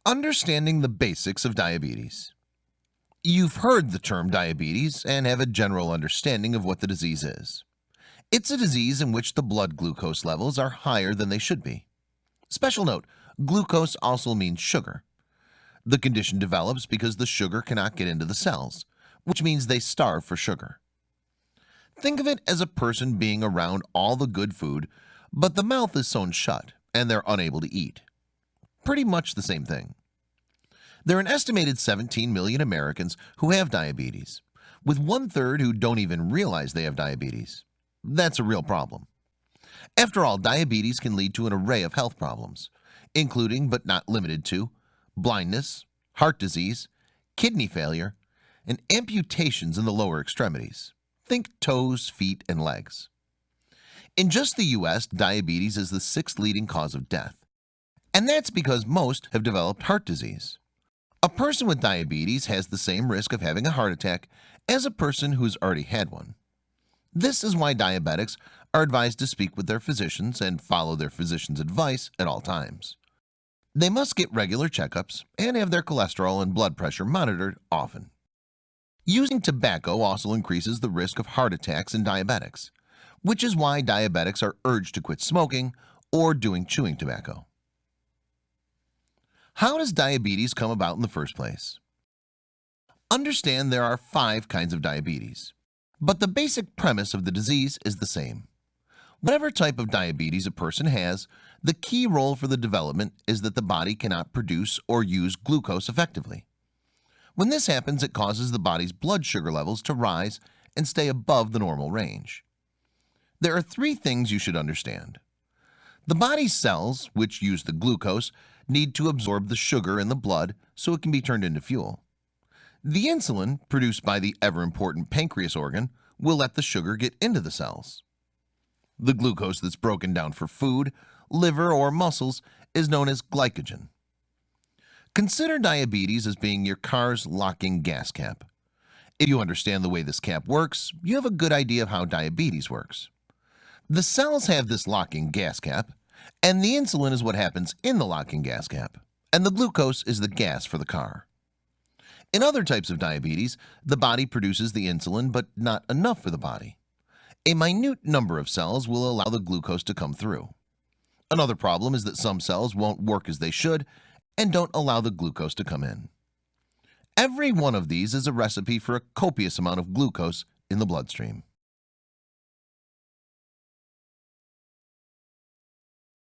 Understanding the basics of diabetes. You've heard the term diabetes and have a general understanding of what the disease is. It's a disease in which the blood glucose levels are higher than they should be. Special note, glucose also means sugar. The condition develops because the sugar cannot get into the cells, which means they starve for sugar. Think of it as a person being around all the good food, but the mouth is sewn shut and they're unable to eat. Pretty much the same thing. There are an estimated 17 million Americans who have diabetes, with 1/3 who don't even realize they have diabetes. That's a real problem. After all, diabetes can lead to an array of health problems, including but not limited to blindness, heart disease, kidney failure, and amputations in the lower extremities. Think toes, feet, and legs. In just the US, diabetes is the 6th leading cause of death, and that's because most have developed heart disease. A person with diabetes has the same risk of having a heart attack as a person who's already had one. This is why diabetics are advised to speak with their physicians and follow their physician's advice at all times. They must get regular checkups and have their cholesterol and blood pressure monitored often. Using tobacco also increases the risk of heart attacks in diabetics, which is why diabetics are urged to quit smoking or doing chewing tobacco. How does diabetes come about in the first place? Understand there are 5 kinds of diabetes, but the basic premise of the disease is the same. Whatever type of diabetes a person has, the key role for the development is that the body cannot produce or use glucose effectively. When this happens, it causes the body's blood sugar levels to rise and stay above the normal range. There are 3 things you should understand. The body's cells, which use the glucose, need to absorb the sugar in the blood so it can be turned into fuel. The insulin, produced by the ever-important pancreas organ, will let the sugar get into the cells. The glucose that's broken down for food, liver, or muscles is known as glycogen. Consider diabetes as being your car's locking gas cap. If you understand the way this cap works, you have a good idea of how diabetes works. The cells have this locking gas cap, and the insulin is what happens in the locking gas cap, and the glucose is the gas for the car. In other types of diabetes, the body produces the insulin, but not enough for the body. A minute number of cells will allow the glucose to come through. Another problem is that some cells won't work as they should and don't allow the glucose to come in. Every one of these is a recipe for a copious amount of glucose in the bloodstream.